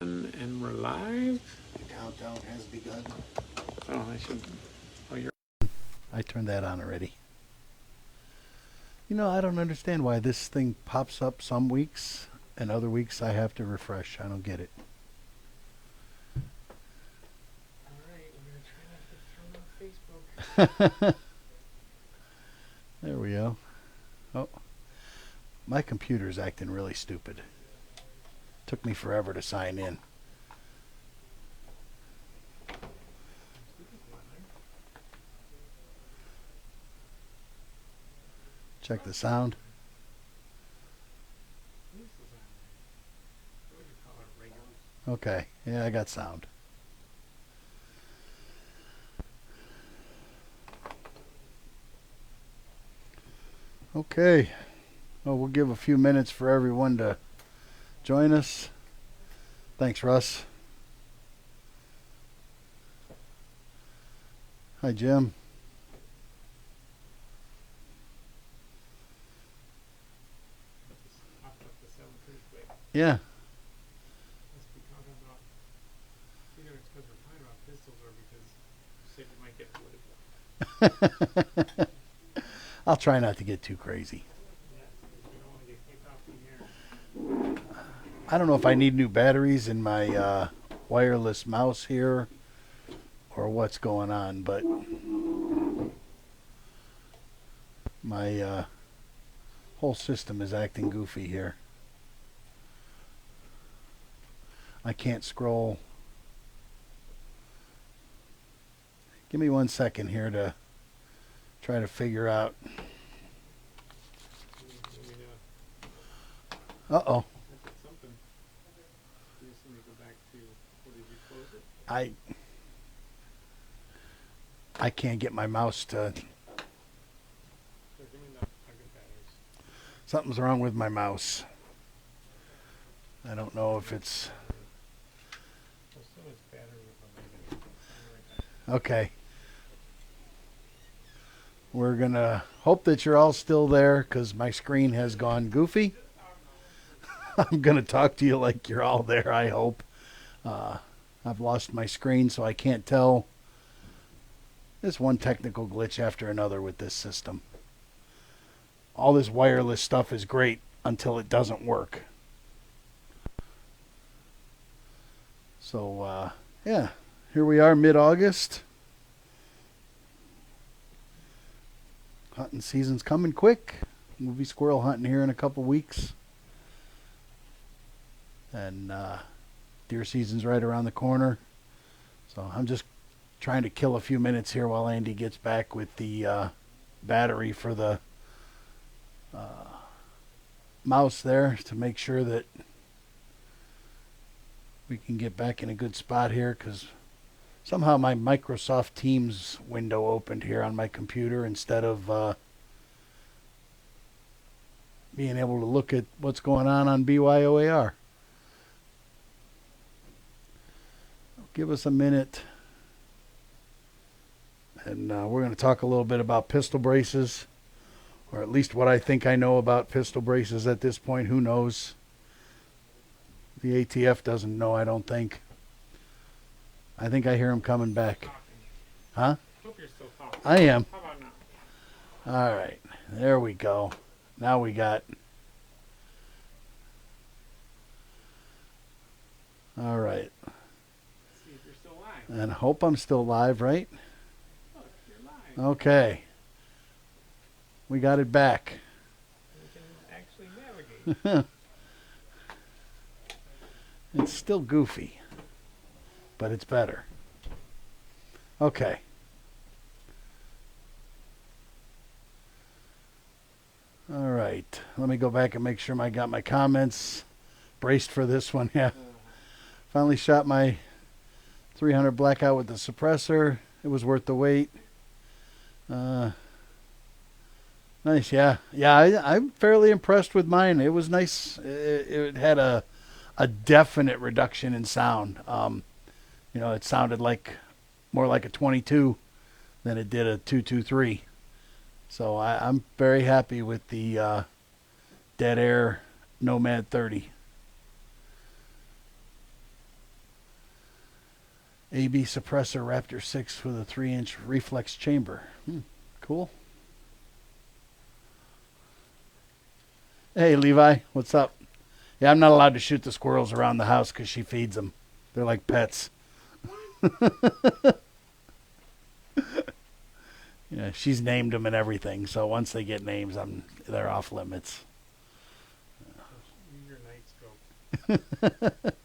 And we're live. The countdown has begun. Oh, I should. Oh, you're. I turned that on already. You know, I don't understand why this thing pops up some weeks and other weeks I have to refresh. I don't get it. All right, we're gonna try not to get thrown off Facebook. There we go. Oh, my computer's acting really stupid. Took me forever to sign in. Check the sound. Okay, yeah, I got sound. Okay, well, we'll give a few minutes for everyone to join us. Thanks, Russ. Hi, Jim. Yeah. Must be talking about either it's because we're talking about pistols or because you said you might get political. I'll try not to get too crazy. Yes, because we don't want to get kicked off the air. I don't know if I need new batteries in my wireless mouse here or what's going on, but my whole system is acting goofy here. I can't scroll. Give me 1 second here to try to figure out. Uh-oh. Something. Just let me go back to. What did you close it? I can't get my mouse to. Give me the batteries. Something's wrong with my mouse. I don't know if it's. So it's battery related. Okay. We're going to hope that you're all still there because my screen has gone goofy. I'm going to talk to you like you're all there, I hope. I've lost my screen, so I can't tell. There's one technical glitch after another with this system. All this wireless stuff is great until it doesn't work. So, yeah, here we are mid-August. Hunting season's coming quick. We'll be squirrel hunting here in a couple weeks. And deer season's right around the corner. So I'm just trying to kill a few minutes here while Andy gets back with the battery for the mouse there to make sure that we can get back in a good spot here, because somehow my Microsoft Teams window opened here on my computer instead of being able to look at what's going on BYOAR. Give us a minute, and we're going to talk a little bit about pistol braces, or at least what I think I know about pistol braces at this point. Who knows? The ATF doesn't know, I don't think. I think I hear him coming back. Huh? Hope you're still talking. I am. How about now? All right. There we go. Now we got. All right. See if you're still live. And hope I'm still live, right? Look, you're live. Okay. We got it back. We can actually navigate. It's still goofy, but it's better. Okay. All right. Let me go back and make sure I got my comments braced for this one. Yeah. Finally shot my 300 blackout with the suppressor. It was worth the wait. Nice, yeah. Yeah, I'm fairly impressed with mine. It was nice. It had a definite reduction in sound. It sounded more like a 22 than it did a 223. So I'm very happy with the Dead Air Nomad 30. AB suppressor Raptor 6 with a 3-inch reflex chamber. Cool. Hey, Levi, what's up? Yeah, I'm not allowed to shoot the squirrels around the house because she feeds them. They're like pets. Yeah, she's named them and everything. So once they get names, they're off limits. Use your night scope.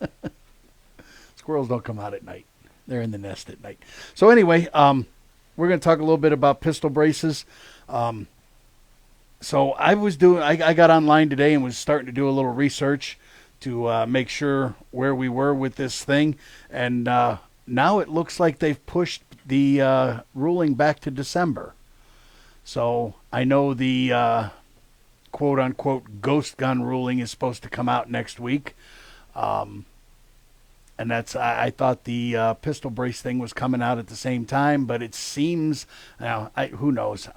Squirrels don't come out at night. They're in the nest at night. So anyway, we're going to talk a little bit about pistol braces. So I got online today and was starting to do a little research to make sure where we were with this thing. And now it looks like they've pushed the ruling back to December. So I know the quote-unquote ghost gun ruling is supposed to come out next week. And I thought the pistol brace thing was coming out at the same time, but it seems, now, who knows?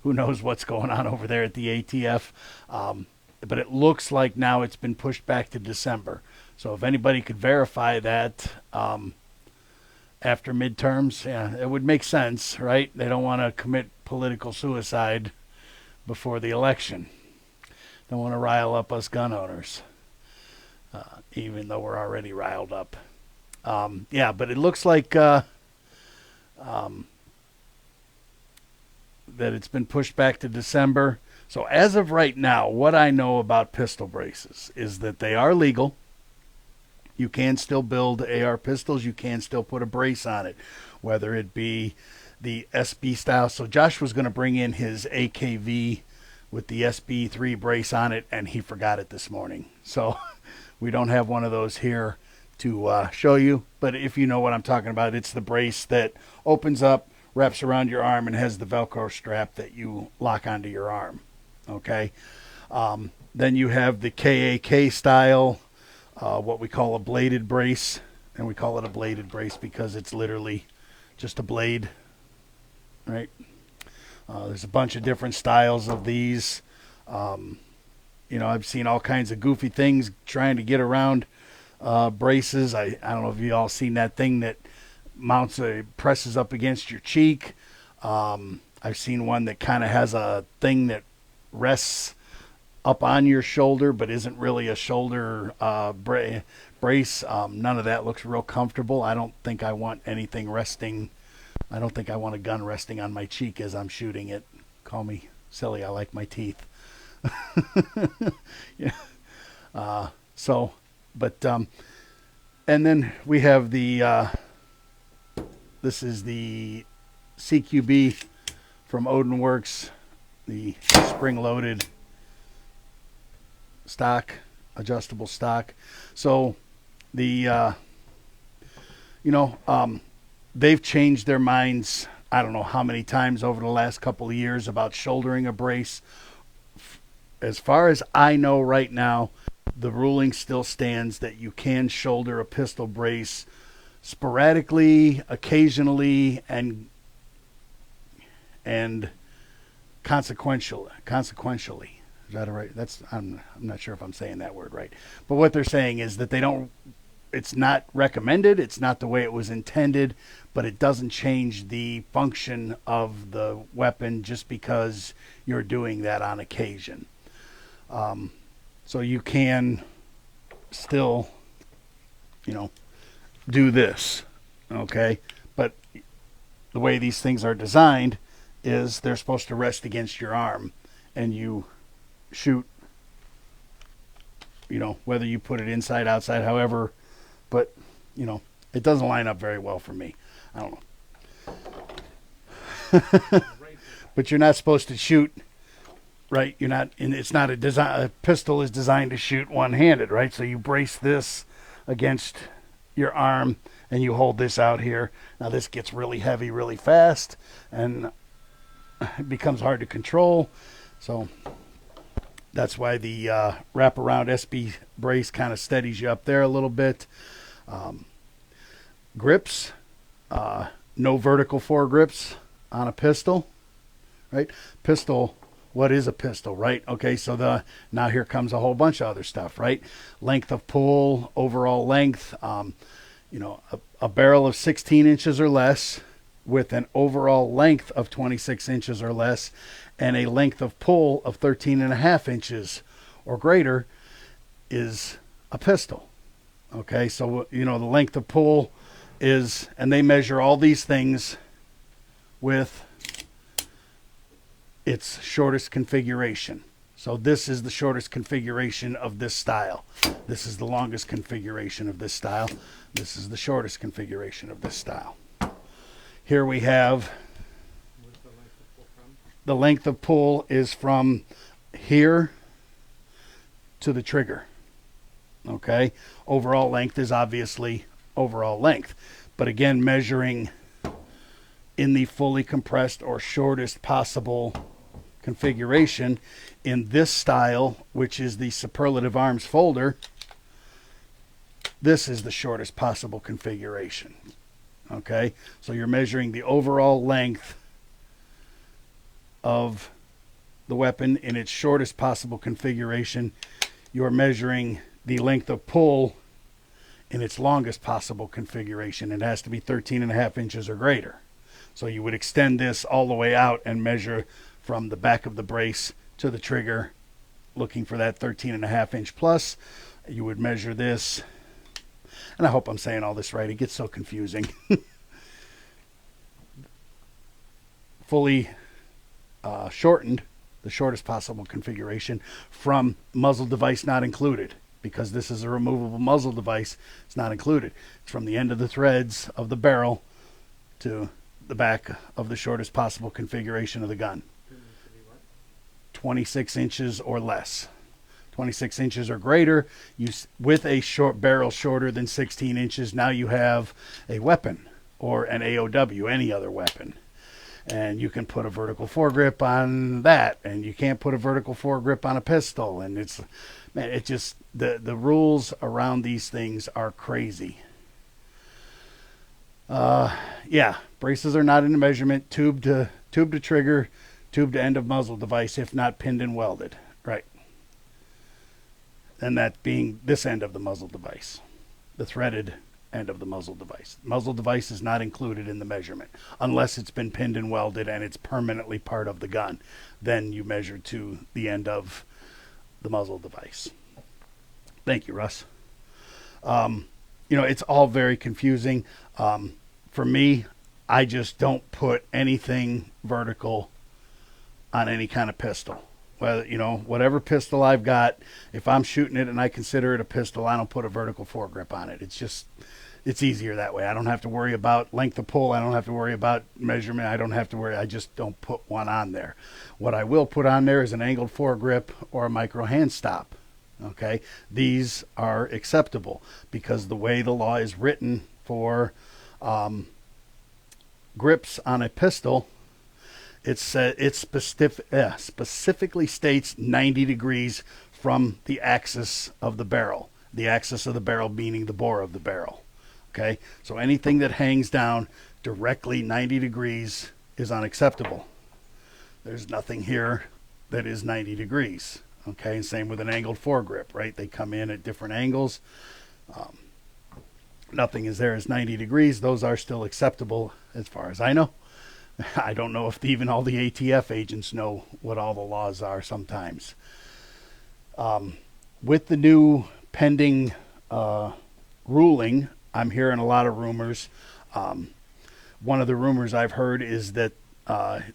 Who knows what's going on over there at the ATF. But it looks like now it's been pushed back to December. So if anybody could verify that after midterms, yeah, it would make sense, right? They don't want to commit political suicide before the election. Don't want to rile up us gun owners, even though we're already riled up. Yeah, but it looks like that it's been pushed back to December. So as of right now, what I know about pistol braces is that they are legal. You can still build AR pistols. You can still put a brace on it, whether it be the SB style. So Josh was going to bring in his AKV with the SB3 brace on it, and he forgot it this morning. So we don't have one of those here to show you. But if you know what I'm talking about, it's the brace that opens up, wraps around your arm, and has the Velcro strap that you lock onto your arm. Okay. Then you have the KAK style, what we call a bladed brace. And we call it a bladed brace because it's literally just a blade, right? There's a bunch of different styles of these. I've seen all kinds of goofy things trying to get around braces. I don't know if you all seen that thing that presses up against your cheek. I've seen one that kind of has a thing that rests up on your shoulder but isn't really a shoulder brace. None of that looks real comfortable. I don't think I want anything resting. I don't think I want a gun resting on my cheek as I'm shooting it. Call me silly. I like my teeth. Yeah. And then we have the this is the CQB from Odin Works, the spring-loaded stock, adjustable stock. So the they've changed their minds I don't know how many times over the last couple of years about shouldering a brace. As far as I know right now, the ruling still stands that you can shoulder a pistol brace sporadically, occasionally, and consequentially. Is that right? I'm not sure if I'm saying that word right. But what they're saying is that it's not recommended, it's not the way it was intended, but it doesn't change the function of the weapon just because you're doing that on occasion. So you can still, do this, okay? But the way these things are designed is they're supposed to rest against your arm, and you shoot, whether you put it inside, outside, however, but, it doesn't line up very well for me. I don't know. But you're not supposed to shoot, right? It's not a pistol is designed to shoot one-handed, right? So you brace this against your arm and you hold this out here. Now this gets really heavy really fast and it becomes hard to control. So that's why the wraparound SB brace kind of steadies you up there a little bit. Grips, no vertical foregrips on a pistol, right? Pistol, what is a pistol, right? Okay, so now here comes a whole bunch of other stuff, right? Length of pull, overall length. a barrel of 16 inches or less with an overall length of 26 inches or less and a length of pull of 13 and a half inches or greater is a pistol. Okay, so the length of pull is, and they measure all these things with its shortest configuration. So this is the shortest configuration of this style. This is the longest configuration of this style. This is the shortest configuration of this style. Here we have the length of pull is from here to the trigger. Okay, overall length is obviously overall length, but again, measuring in the fully compressed or shortest possible configuration in this style, which is the superlative arms folder, this is the shortest possible configuration. Okay, so you're measuring the overall length of the weapon in its shortest possible configuration. You're measuring the length of pull in its longest possible configuration. It has to be 13 and a half inches or greater. So you would extend this all the way out and measure from the back of the brace to the trigger, looking for that 13 and a half inch plus. You would measure this, and I hope I'm saying all this right. It gets so confusing. Fully shortened, the shortest possible configuration from muzzle device not included, because this is a removable muzzle device. It's not included. It's from the end of the threads of the barrel to the back of the shortest possible configuration of the gun. 26 inches or less. 26 inches or greater, with a short barrel shorter than 16 inches, now you have a weapon, or an AOW, any other weapon. And you can put a vertical foregrip on that, and you can't put a vertical foregrip on a pistol. And it just, the rules around these things are crazy. Yeah, braces are not in the measurement, tube to trigger, tube to end of muzzle device, if not pinned and welded. Right. And that being this end of the muzzle device, the threaded end of the muzzle device. Muzzle device is not included in the measurement unless it's been pinned and welded and it's permanently part of the gun. Then you measure to the end of the muzzle device. Thank you, Russ. It's all very confusing. For me, I just don't put anything vertical on any kind of pistol. Whatever pistol I've got, if I'm shooting it and I consider it a pistol, I don't put a vertical foregrip on it. It's easier that way. I don't have to worry about length of pull. I don't have to worry about measurement. I just don't put one on there. What I will put on there is an angled foregrip or a micro hand stop. Okay, these are acceptable because the way the law is written for grips on a pistol, it specifically states 90 degrees from the axis of the barrel. The axis of the barrel meaning the bore of the barrel. Okay, so anything that hangs down directly 90 degrees is unacceptable. There's nothing here that is 90 degrees. Okay, and same with an angled foregrip, right? They come in at different angles. Nothing is there as 90 degrees. Those are still acceptable as far as I know. I don't know if even all the ATF agents know what all the laws are sometimes. With the new pending ruling, I'm hearing a lot of rumors. One of the rumors I've heard is that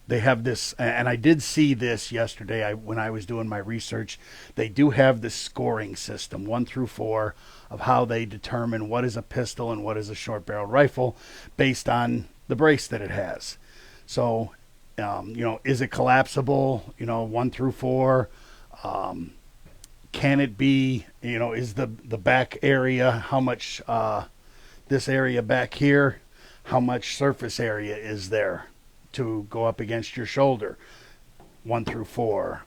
they have this, and I did see this yesterday when I was doing my research. They do have this scoring system, 1 through 4, of how they determine what is a pistol and what is a short barrel rifle based on the brace that it has. So, is it collapsible? 1 through 4. Can it be, is the back area, how much, this area back here, how much surface area is there to go up against your shoulder? 1 through 4.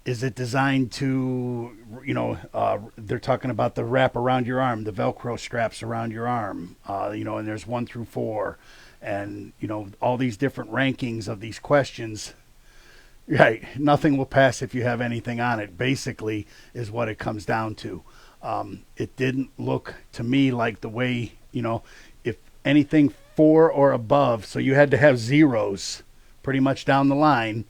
Is it designed to, they're talking about the wrap around your arm, the Velcro straps around your arm, and there's 1 through 4, and, all these different rankings of these questions. Right. Nothing will pass if you have anything on it, basically, is what it comes down to. It didn't look to me like the way, if anything 4 or above, so you had to have zeros pretty much down the line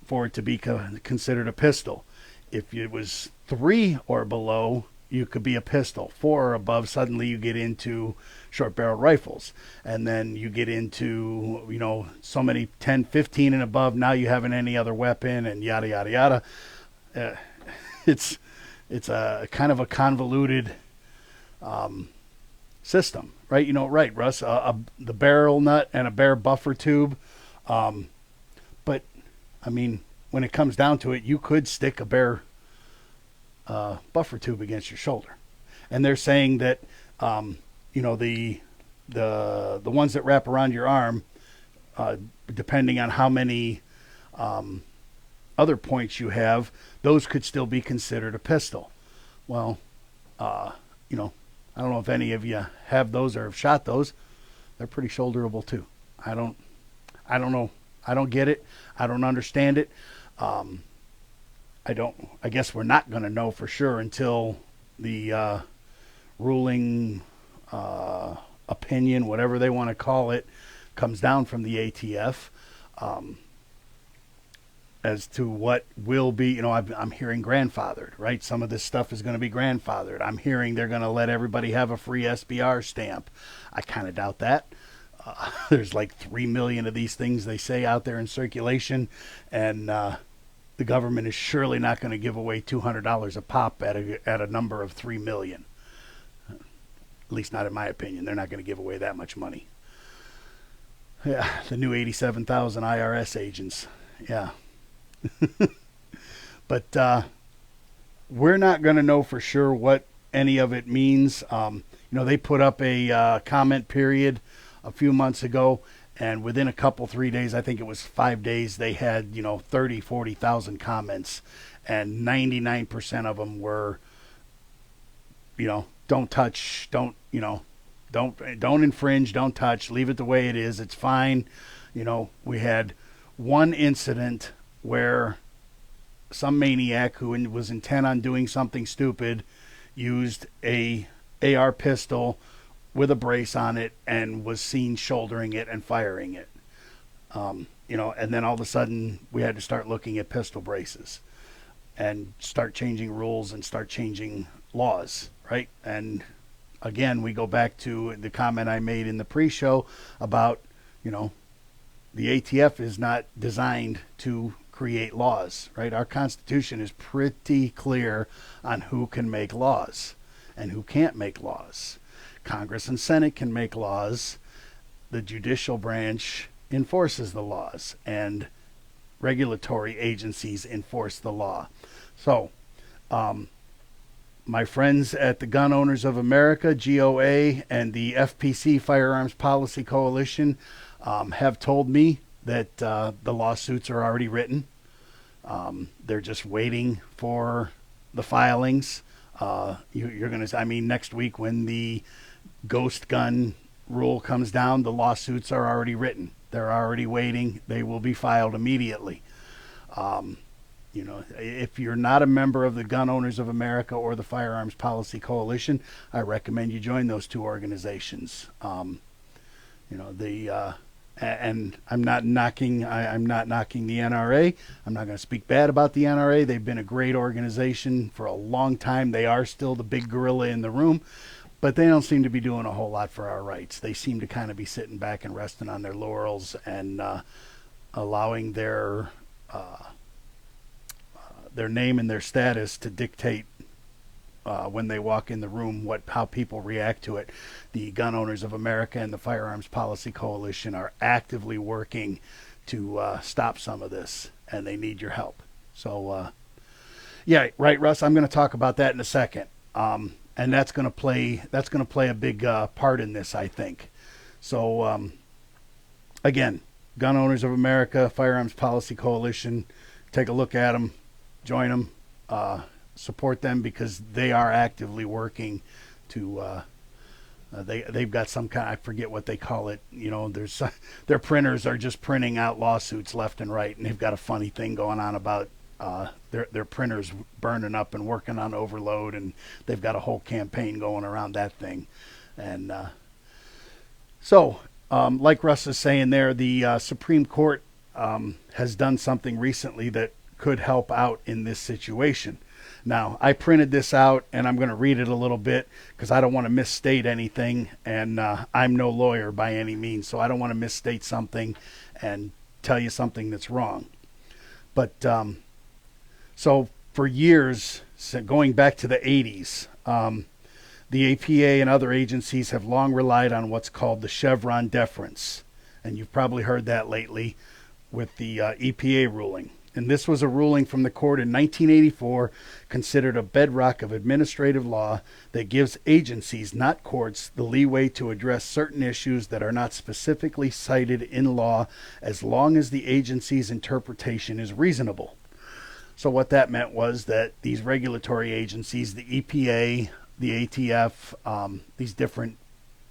for it to be considered a pistol. If it was 3 or below, you could be a pistol. 4 or above, suddenly you get into short barrel rifles. And then you get into, so many 10, 15 and above, now you haven't any other weapon, and yada, yada, yada. Uh, it's a kind of a convoluted system, right? Right, Russ? The barrel nut and a bare buffer tube. But, I mean, when it comes down to it, you could stick a bare buffer tube against your shoulder. And they're saying that, the ones that wrap around your arm, depending on how many other points you have, those could still be considered a pistol. Well, I don't know if any of you have those or have shot those. They're pretty shoulderable too. I don't know. I don't get it. I don't understand it. I guess we're not going to know for sure until the ruling opinion, whatever they want to call it, comes down from the ATF. As to what will be, I'm hearing grandfathered, right? Some of this stuff is going to be grandfathered. I'm hearing they're going to let everybody have a free SBR stamp. I kind of doubt that. There's like 3 million of these things they say out there in circulation, and the government is surely not going to give away $200 a pop at a number of 3 million. At least not in my opinion. They're not going to give away that much money. Yeah, the new 87,000 IRS agents. Yeah. But we're not going to know for sure what any of it means. They put up a comment period a few months ago, and within a couple, 3 days, I think it was 5 days, they had 30, 40,000 comments, and 99% of them were, don't touch, don't infringe, don't touch, leave it the way it is, it's fine. We had one incident where some maniac who was intent on doing something stupid used a AR pistol with a brace on it and was seen shouldering it and firing it. And then all of a sudden we had to start looking at pistol braces and start changing rules and start changing laws, right? And again, we go back to the comment I made in the pre-show about, the ATF is not designed to create laws, right? Our Constitution is pretty clear on who can make laws and who can't make laws. Congress and Senate can make laws. The judicial branch enforces the laws, and regulatory agencies enforce the law. So, my friends at the Gun Owners of America, GOA, and the FPC, Firearms Policy Coalition, have told me that the lawsuits are already written. They're just waiting for the filings. You're going to, next week when the ghost gun rule comes down, the lawsuits are already written. They're already waiting. They will be filed immediately. If you're not a member of the Gun Owners of America or the Firearms Policy Coalition, I recommend you join those two organizations. And I'm not knocking the NRA. I'm not going to speak bad about the NRA. They've been a great organization for a long time. They are still the big gorilla in the room, but they don't seem to be doing a whole lot for our rights. They seem to kind of be sitting back and resting on their laurels and allowing their name and their status to dictate when they walk in the room how people react to it. The Gun Owners of America and the Firearms Policy Coalition are actively working to stop some of this, and they need your help. So, yeah, right, Russ. I'm going to talk about that in a second, and that's going to play a big part in this, I think. So, again, Gun Owners of America, Firearms Policy Coalition. Take a look at them, join them. Support them because they are actively working to they've got some kind, I forget what they call it, their printers are just printing out lawsuits left and right, and they've got a funny thing going on about their printers burning up and working on overload, and they've got a whole campaign going around that thing. And like Russ is saying there, the Supreme Court has done something recently that could help out in this situation. Now, I printed this out, and I'm going to read it a little bit because I don't want to misstate anything, and I'm no lawyer by any means, so I don't want to misstate something and tell you something that's wrong. But so for years, so going back to the 80s, the APA and other agencies have long relied on what's called the Chevron deference, and you've probably heard that lately with the EPA ruling. And this was a ruling from the court in 1984, considered a bedrock of administrative law that gives agencies, not courts, the leeway to address certain issues that are not specifically cited in law as long as the agency's interpretation is reasonable. So what that meant was that these regulatory agencies, the EPA, the ATF, these different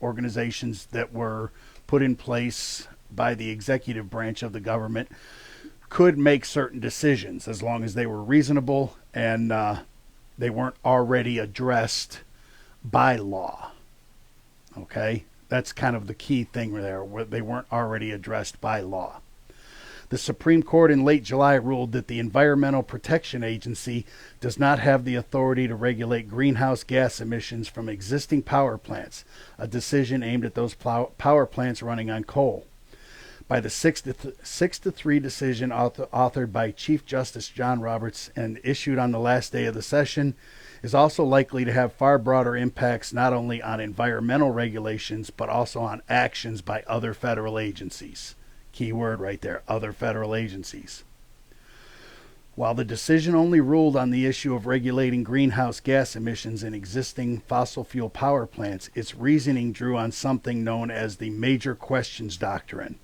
organizations that were put in place by the executive branch of the government, could make certain decisions as long as they were reasonable and they weren't already addressed by law. Okay? That's kind of the key thing there, where they weren't already addressed by law. The Supreme Court in late July ruled that the Environmental Protection Agency does not have the authority to regulate greenhouse gas emissions from existing power plants, a decision aimed at those power plants running on coal. By the 6-3 decision authored by Chief Justice John Roberts and issued on the last day of the session, is also likely to have far broader impacts not only on environmental regulations but also on actions by other federal agencies. Key word right there, other federal agencies. While the decision only ruled on the issue of regulating greenhouse gas emissions in existing fossil fuel power plants, its reasoning drew on something known as the Major Questions Doctrine,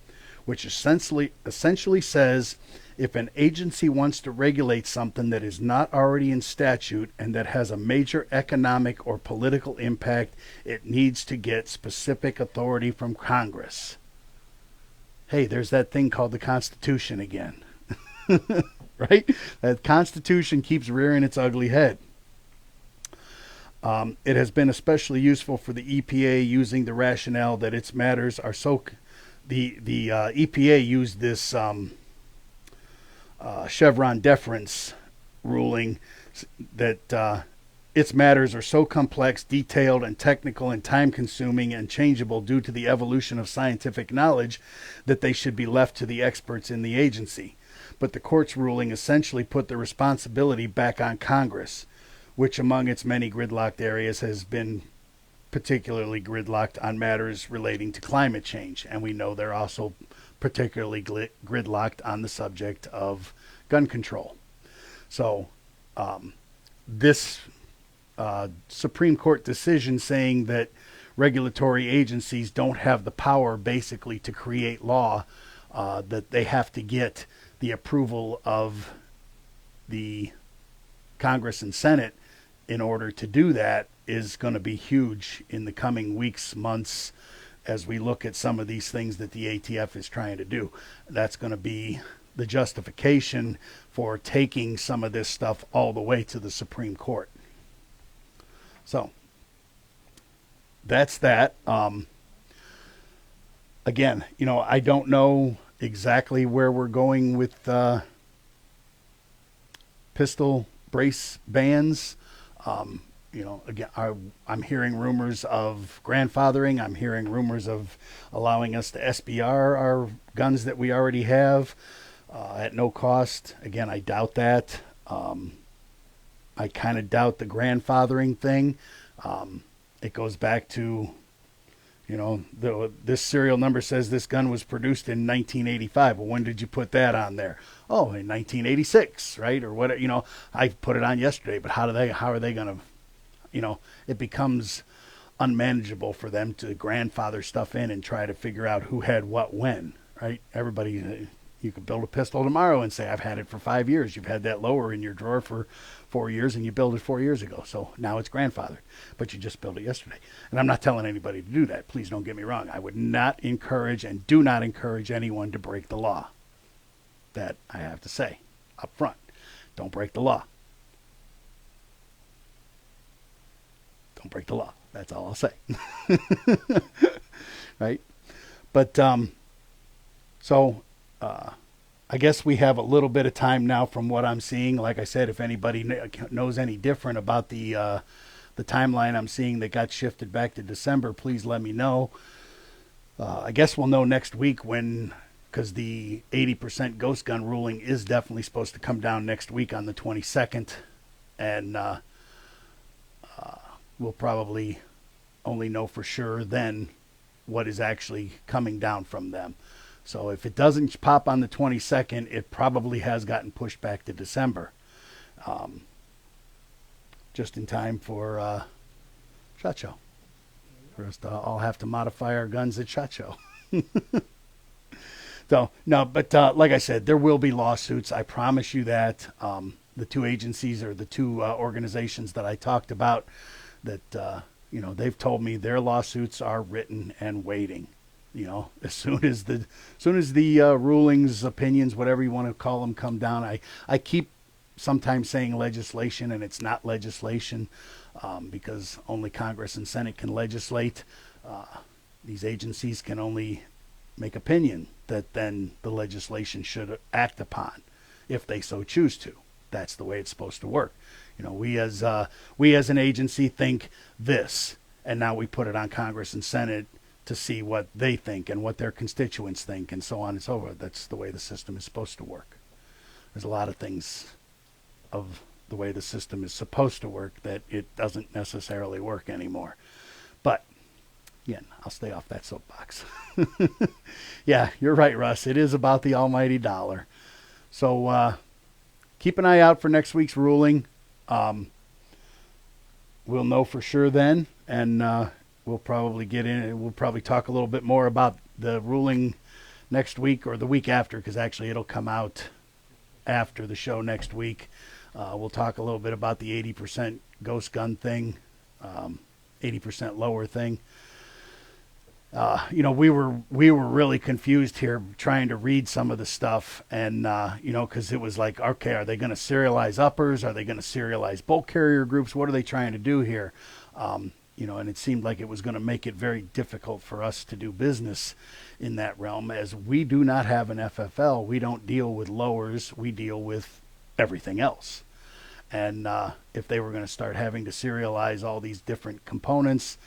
which essentially says if an agency wants to regulate something that is not already in statute and that has a major economic or political impact, it needs to get specific authority from Congress. Hey, there's that thing called the Constitution again. Right? That Constitution keeps rearing its ugly head. It has been especially useful for the EPA using the rationale that its matters are so... The EPA used this Chevron deference ruling that its matters are so complex, detailed, and technical and time-consuming and changeable due to the evolution of scientific knowledge that they should be left to the experts in the agency. But the court's ruling essentially put the responsibility back on Congress, which among its many gridlocked areas has been particularly gridlocked on matters relating to climate change. And we know they're also particularly gridlocked on the subject of gun control. So this Supreme Court decision saying that regulatory agencies don't have the power basically to create law, that they have to get the approval of the Congress and Senate in order to do that, is going to be huge in the coming weeks, months, as we look at some of these things that the ATF is trying to do. That's going to be the justification for taking some of this stuff all the way to the Supreme Court. So that's that. Again, I don't know exactly where we're going with pistol brace bans. Again, I'm hearing rumors of grandfathering. I'm hearing rumors of allowing us to SBR our guns that we already have at no cost. Again, I doubt that. I kind of doubt the grandfathering thing. It goes back to, this serial number says this gun was produced in 1985. Well, when did you put that on there? Oh, in 1986, right? Or what? I put it on yesterday. But how are they going to? It becomes unmanageable for them to grandfather stuff in and try to figure out who had what when, right? Everybody, you could build a pistol tomorrow and say, I've had it for 5 years. You've had that lower in your drawer for 4 years and you built it 4 years ago. So now it's grandfathered, but you just built it yesterday. And I'm not telling anybody to do that. Please don't get me wrong. I would not encourage and do not encourage anyone to break the law. That I have to say up front. Don't break the law. Don't break the law. That's all I'll say. Right? But so I guess we have a little bit of time now from what I'm seeing. Like I said, if anybody knows any different about the timeline I'm seeing that got shifted back to December, please let me know. I guess we'll know next week when, because the 80% ghost gun ruling is definitely supposed to come down next week on the 22nd. And we'll probably only know for sure then what is actually coming down from them. So if it doesn't pop on the 22nd, it probably has gotten pushed back to December. Just in time for SHOT Show. For us to all have to modify our guns at SHOT Show. So, no, but like I said, there will be lawsuits. I promise you that. The two agencies or the two organizations that I talked about, that, they've told me their lawsuits are written and waiting. As soon as the rulings, opinions, whatever you want to call them, come down, I keep sometimes saying legislation, and it's not legislation, because only Congress and Senate can legislate. These agencies can only make opinion that then the legislation should act upon, if they so choose to. That's the way it's supposed to work. We as an agency think this, and now we put it on Congress and Senate to see what they think and what their constituents think, and so on and so forth. That's the way the system is supposed to work. There's a lot of things of the way the system is supposed to work that it doesn't necessarily work anymore. But again, I'll stay off that soapbox. Yeah, you're right, Russ. It is about the almighty dollar. So keep an eye out for next week's ruling. We'll know for sure then, and we'll probably get in and we'll probably talk a little bit more about the ruling next week or the week after, because actually it'll come out after the show next week. We'll talk a little bit about the 80% ghost gun thing, 80% lower thing. We were really confused here trying to read some of the stuff, and because it was like, okay, are they going to serialize uppers? Are they going to serialize bulk carrier groups? What are they trying to do here? And it seemed like it was going to make it very difficult for us to do business in that realm, as we do not have an FFL. We don't deal with lowers. We deal with everything else. And if they were going to start having to serialize all these different components,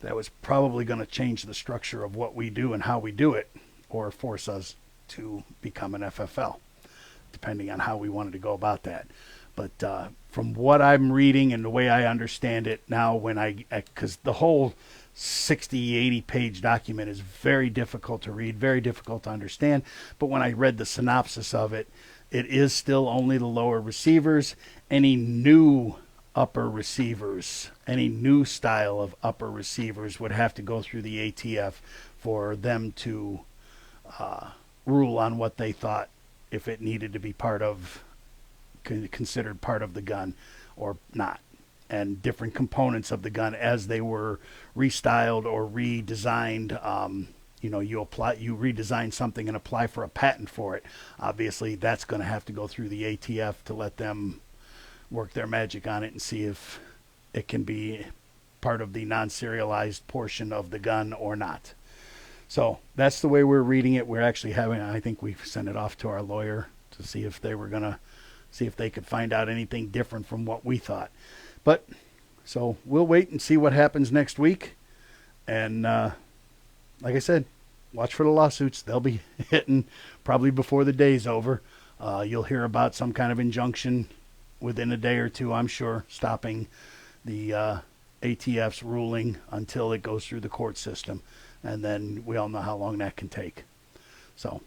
that was probably going to change the structure of what we do and how we do it, or force us to become an FFL, depending on how we wanted to go about that. But from what I'm reading and the way I understand it now, because the whole 60, 80 page document is very difficult to read, very difficult to understand. But when I read the synopsis of it, it is still only the lower receivers. Any new upper receivers, any new style of upper receivers would have to go through the ATF for them to rule on what they thought, if it needed to be considered part of the gun or not. And different components of the gun as they were restyled or redesigned. You redesign something and apply for a patent for it. Obviously, that's going to have to go through the ATF to let them work their magic on it and see if it can be part of the non-serialized portion of the gun or not. So that's the way we're reading it. We're actually I think we sent it off to our lawyer to see if they could find out anything different from what we thought. But so we'll wait and see what happens next week. And like I said, watch for the lawsuits. They'll be hitting probably before the day's over. You'll hear about some kind of injunction within a day or two, I'm sure, stopping the ATF's ruling until it goes through the court system. And then we all know how long that can take. So,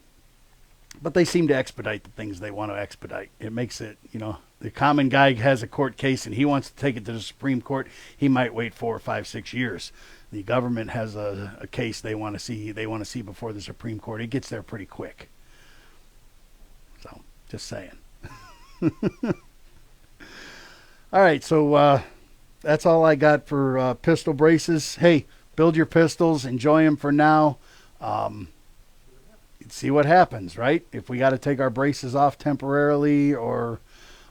but they seem to expedite the things they want to expedite. It makes it, the common guy has a court case and he wants to take it to the Supreme Court. He might wait 4 or 5, 6 years. The government has a case they want to see before the Supreme Court. It gets there pretty quick. So, just saying. All right, so that's all I got for pistol braces. Hey, build your pistols, enjoy them for now. See what happens, right? If we got to take our braces off temporarily or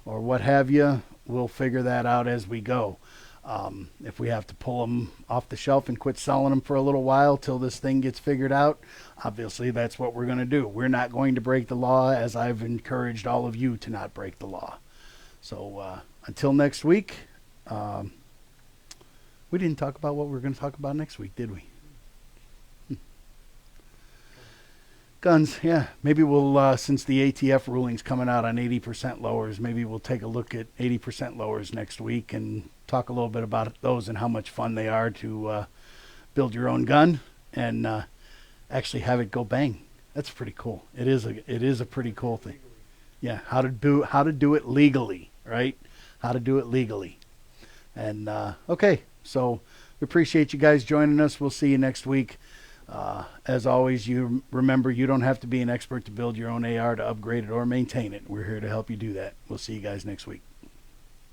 or what have you, we'll figure that out as we go. If we have to pull them off the shelf and quit selling them for a little while till this thing gets figured out, obviously that's what we're going to do. We're not going to break the law, as I've encouraged all of you to not break the law. So until next week, we didn't talk about what we're going to talk about next week, did we? Guns, yeah. Maybe we'll, since the ATF ruling's coming out on 80% lowers, maybe we'll take a look at 80% lowers next week and talk a little bit about those and how much fun they are to build your own gun and actually have it go bang. That's pretty cool. It is a pretty cool thing. Yeah, how to do it legally, right? How to do it legally. And okay, so we appreciate you guys joining us. We'll see you next week. As always, you remember, you don't have to be an expert to build your own AR, to upgrade it or maintain it. We're here to help you do that. We'll see you guys next week.